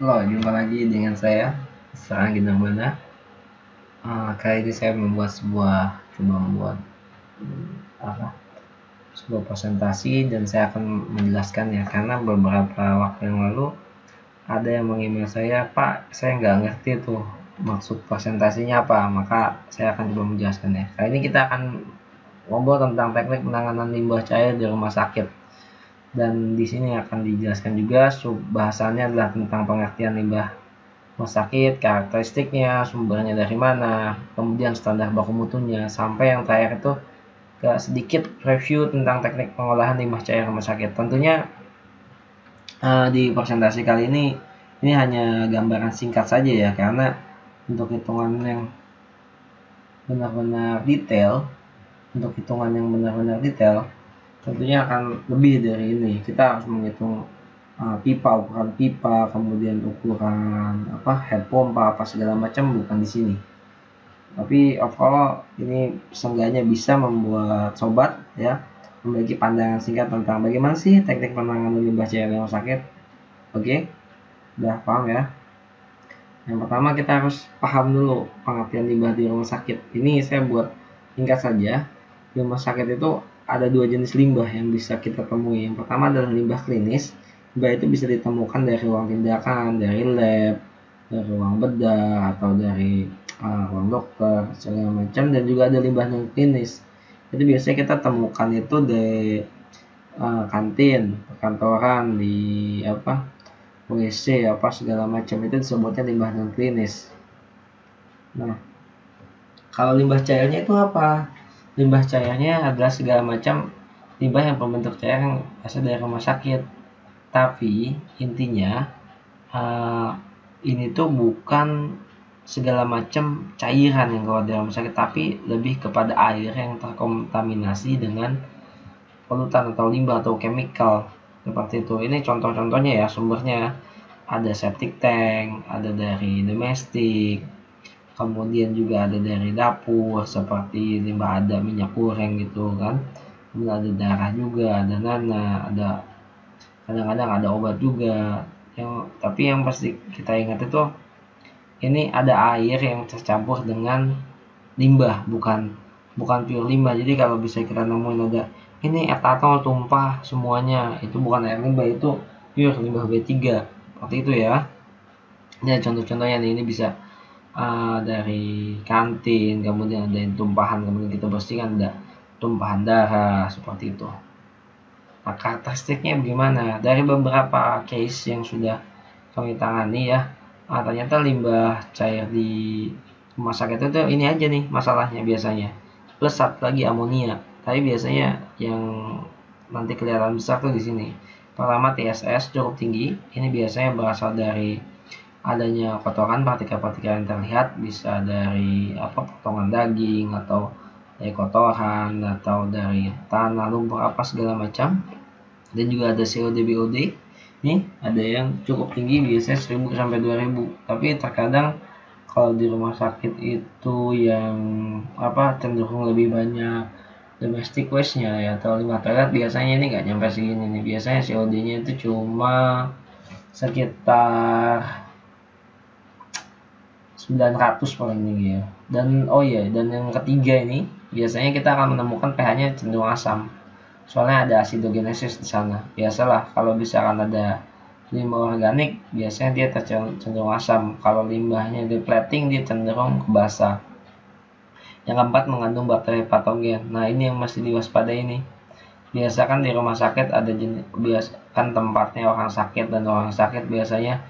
Halo, jumpa lagi dengan saya, Sarang Ginarmana. Kali ini saya coba membuat apa, sebuah presentasi dan saya akan menjelaskan ya, karena beberapa waktu yang lalu ada yang mengemail saya, Pak, saya nggak ngerti tuh maksud presentasinya apa, maka saya akan coba menjelaskan ya. Kali ini kita akan ngobrol tentang teknik penanganan limbah cair di rumah sakit. Dan di sini akan dijelaskan juga bahasannya adalah tentang pengertian limbah rumah sakit, karakteristiknya, sumbernya dari mana, kemudian standar baku mutunya, sampai yang terakhir itu ke sedikit review tentang teknik pengolahan limbah cair rumah sakit. Tentunya di presentasi kali ini hanya gambaran singkat saja ya, karena untuk hitungan yang benar-benar detail, tentunya akan lebih dari ini. Kita harus menghitung ukuran pipa, kemudian ukuran head pompa apa segala macam, bukan di sini. Tapi overall ini seenggaknya bisa membuat sobat ya memiliki pandangan singkat tentang bagaimana sih teknik penanganan limbah cair di rumah sakit. Oke, udah paham ya? Yang pertama kita harus paham dulu pengertian limbah di rumah sakit. Ini saya buat singkat saja. Di rumah sakit itu ada dua jenis limbah yang bisa kita temui. Yang pertama adalah limbah klinis. Limbah itu bisa ditemukan dari ruang tindakan, dari lab, dari ruang bedah, atau dari ruang dokter, segala macam. Dan juga ada limbah non klinis. Itu biasanya kita temukan itu di kantin, perkantoran, di WC segala macam, itu disebutnya limbah non klinis. Nah, kalau limbah cairnya itu apa? Limbah cairnya adalah segala macam limbah yang berbentuk cair yang berasal dari rumah sakit. Tapi intinya ini tuh bukan segala macam cairan yang keluar dari rumah sakit, tapi lebih kepada air yang terkontaminasi dengan polutan atau limbah atau chemical seperti itu. Ini contoh-contohnya ya, sumbernya ada septic tank, ada dari domestik, kemudian juga ada dari dapur seperti limbah ada minyak goreng gitu kan, kemudian ada darah juga, ada nanah, ada kadang-kadang ada obat juga. Tapi yang pasti kita ingat itu ini ada air yang tercampur dengan limbah, bukan pure limbah. Jadi kalau bisa kita nemuin ada ini etanol tumpah semuanya, itu bukan air limbah, itu pure limbah B3 seperti itu ya. Ini contoh-contohnya nih, ini bisa dari kantin, kemudian ada yang tumpahan, kemudian kita bersihkan, ada tumpahan darah seperti itu. Nah, karakteristiknya bagaimana? Dari beberapa case yang sudah kami tangani ya, ternyata limbah cair di rumah sakit itu ini aja nih masalahnya biasanya. Plus satu lagi amonia. Tapi biasanya yang nanti kelihatan besar tuh di sini. Pertama TSS cukup tinggi. Ini biasanya berasal dari adanya kotoran, partikel-partikel yang terlihat, bisa dari potongan daging, atau dari kotoran, atau dari tanah, lumpur segala macam. Dan juga ada COD BOD. Nih ada yang cukup tinggi, biasanya 1000 sampai 2000. Tapi terkadang kalau di rumah sakit itu yang cenderung lebih banyak domestic waste-nya ya, atau limbah toilet, biasanya ini nggak nyampe segini nih. Biasanya COD-nya itu cuma sekitar 900 paling tinggi ya. Dan dan yang ketiga ini biasanya kita akan menemukan pH-nya cenderung asam. Soalnya ada acidogenesis di sana. Biasalah kalau misalkan ada limbah organik, biasanya dia cenderung asam. Kalau limbahnya depleting, dia cenderung ke basa. Yang keempat, mengandung bakteri patogen. Nah, ini yang mesti diwaspadai ini. Biasa kan di rumah sakit ada kan tempatnya orang sakit, dan orang sakit biasanya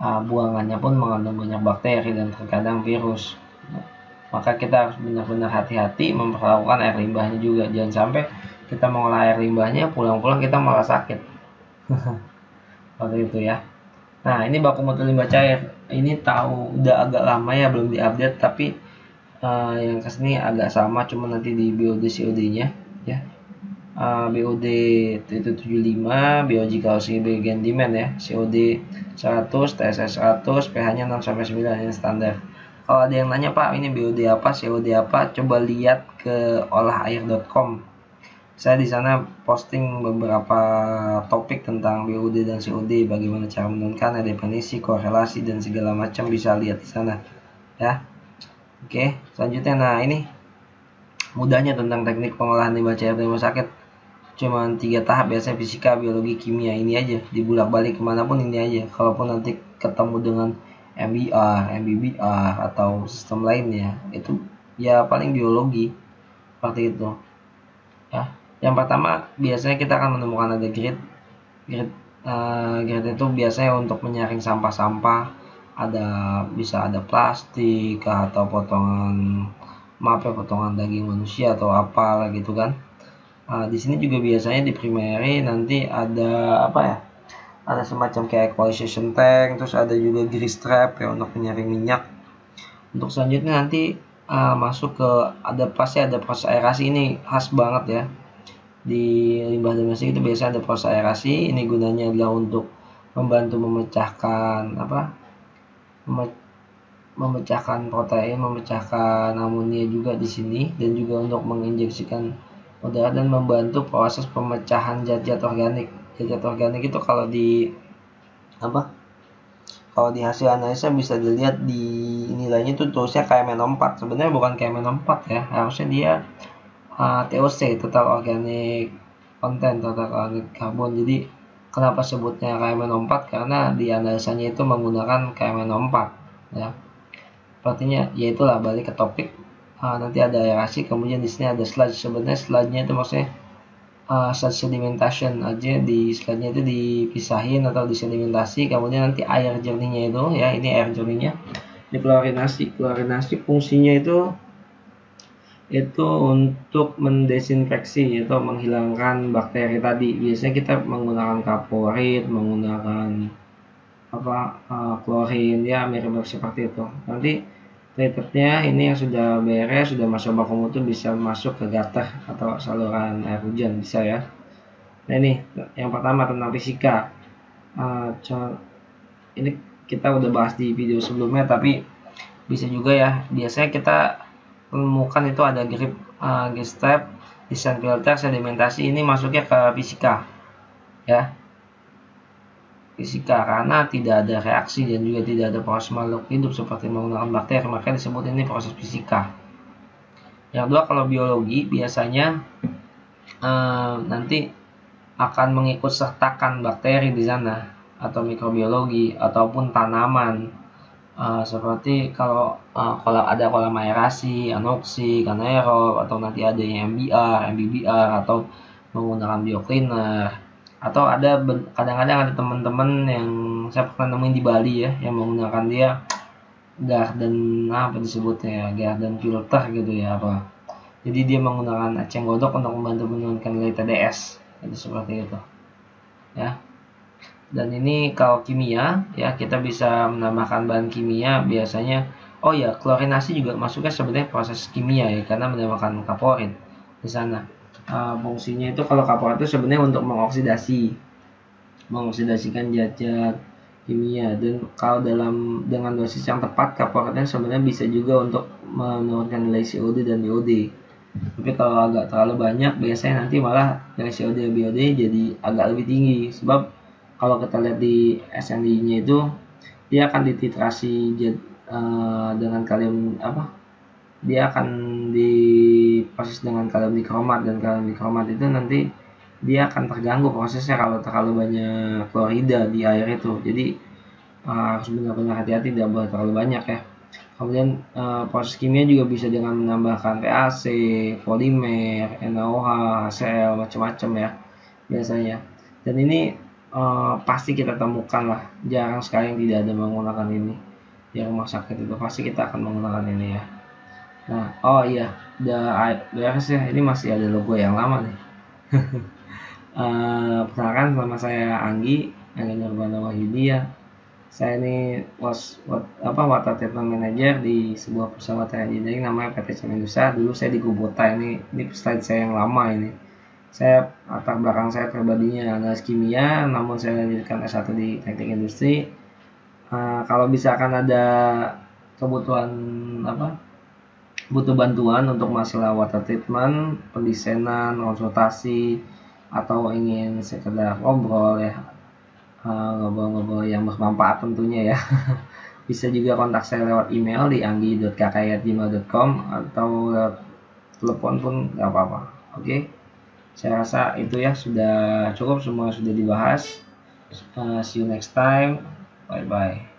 buangannya pun mengandung banyak bakteri dan terkadang virus. Maka kita harus benar-benar hati-hati memperlakukan air limbahnya juga. Jangan sampai kita mengolah air limbahnya, pulang-pulang kita malah sakit. Seperti itu ya. Nah, ini baku mutu limbah cair. Ini tahu udah agak lama ya, belum diupdate, tapi yang kesini agak sama, cuma nanti di BOD COD-nya ya. BOD itu 75, biological bagian demand ya, COD 100, TSS 100, pH-nya 6 sampai 9 yang standar. Kalau ada yang nanya, Pak, ini BOD apa, COD apa, coba lihat ke olahair.com. Saya di sana posting beberapa topik tentang BOD dan COD, bagaimana cara menentukan, definisi, korelasi dan segala macam, bisa lihat di sana ya. Oke, selanjutnya nah ini mudahnya tentang teknik pengolahan limbah cair dari rumah sakit. Cuman 3 tahap biasanya, fisika, biologi, kimia, ini aja dibulak-balik kemanapun ini aja. Kalaupun nanti ketemu dengan MBR, MBBR atau sistem lainnya, itu ya paling biologi seperti itu ya. Yang pertama biasanya kita akan menemukan ada grid. Grid itu biasanya untuk menyaring sampah-sampah, bisa ada plastik atau potongan daging manusia atau apa gitu kan. Di sini juga biasanya di primary nanti ada apa ya? Ada semacam kayak equalization tank, terus ada juga grease trap ya untuk menyaring minyak. Untuk selanjutnya nanti masuk ke pasti ada proses aerasi, ini khas banget ya. Di limbah domestik itu biasanya ada proses aerasi. Ini gunanya adalah untuk membantu memecahkan memecahkan protein, memecahkan amonia juga di sini, dan juga untuk menginjeksikan udara dan membantu proses pemecahan zat-zat organik. Zat organik itu kalau di hasil analisa bisa dilihat di nilainya itu tulisnya KMNO4. Sebenarnya bukan KMNO4 ya, harusnya dia TOC, total organic content, total organic carbon. Jadi kenapa sebutnya KMNO4, karena di analisanya itu menggunakan KMNO4 ya. Artinya yaitulah, balik ke topik, nanti ada aerasi, kemudian di sini ada sludge. Sebenarnya sludge-nya itu maksudnya sludge sedimentation aja, di sludge-nya itu dipisahin atau disedimentasi, kemudian nanti air jernihnya itu ya, ini air jernihnya diklorinasi. Klorinasi fungsinya itu untuk mendesinfeksi, yaitu menghilangkan bakteri tadi. Biasanya kita menggunakan kaporit, menggunakan klorin ya, mirip-mirip seperti itu. Nanti treatmentnya ini yang sudah beres, sudah masuk baku mutu, bisa masuk ke gutter atau saluran air hujan, bisa ya. Nah ini yang pertama tentang fisika. Ini kita udah bahas di video sebelumnya, tapi bisa juga ya, biasanya kita menemukan itu ada grip, step, desain filter, sedimentasi. Ini masuknya ke fisika ya, fisika karena tidak ada reaksi dan juga tidak ada proses makhluk hidup seperti menggunakan bakteri, makanya disebut ini proses fisika. Yang kedua, kalau biologi biasanya nanti akan mengikut sertakan bakteri di sana, atau mikrobiologi ataupun tanaman. Seperti kalau ada kolam aerasi, anoksi, anaerob, atau nanti ada yang MBR, MBBR, atau menggunakan biocleaner, atau ada kadang-kadang ada teman-teman yang saya pernah nemuin di Bali ya, yang menggunakan dia garden, apa disebutnya ya, garden filter gitu ya apa. Jadi dia menggunakan eceng gondok untuk membantu menurunkan nilai TDS, itu seperti itu ya. Dan ini kalau kimia ya, kita bisa menambahkan bahan kimia biasanya. Oh ya, klorinasi juga masuknya sebenarnya proses kimia ya, karena menambahkan kaporit di sana. Fungsinya itu, kalau kaporit itu sebenarnya untuk mengoksidasikan zat-zat kimia, dan kalau dengan dosis yang tepat, kaporitnya sebenarnya bisa juga untuk menurunkan nilai COD dan BOD. Tapi kalau agak terlalu banyak, biasanya nanti malah nilai COD dan BOD jadi agak lebih tinggi, sebab kalau kita lihat di SND-nya itu dia akan dititrasi dengan kalium dia akan diproses dengan kalium dikromat, dan kalium dikromat itu nanti dia akan terganggu prosesnya kalau terlalu banyak klorida di air itu. Jadi harus benar-benar hati-hati, tidak boleh terlalu banyak ya. Kemudian proses kimia juga bisa dengan menambahkan PAC, polimer, NaOH, HCl, macam-macam ya biasanya. Dan ini pasti kita temukan lah, jarang sekali yang tidak ada menggunakan ini di rumah sakit. Itu pasti kita akan menggunakan ini ya. Nah, oh iya, udah beres ya, ini masih ada logo yang lama nih. Perkenalkan, nama saya Anggi Nurbana Wahyudi ya. Saya ini water treatment manager di sebuah perusahaan water engineering namanya PT Ceminusa. Dulu saya di Kubota, ini slide saya yang lama ini. Saya latar belakang saya pribadinya analis kimia, namun saya lanjutkan S1 di teknik industri. Kalau misalkan ada kebutuhan butuh bantuan untuk masalah water treatment, pendesainan, konsultasi, atau ingin sekedar ngobrol ya, ngobrol-ngobrol yang bermanfaat tentunya ya, bisa juga kontak saya lewat email di anggi.kakai@gmail.com atau lewat telepon pun nggak apa-apa. Oke, saya rasa itu ya sudah cukup, semua sudah dibahas. See you next time. Bye bye.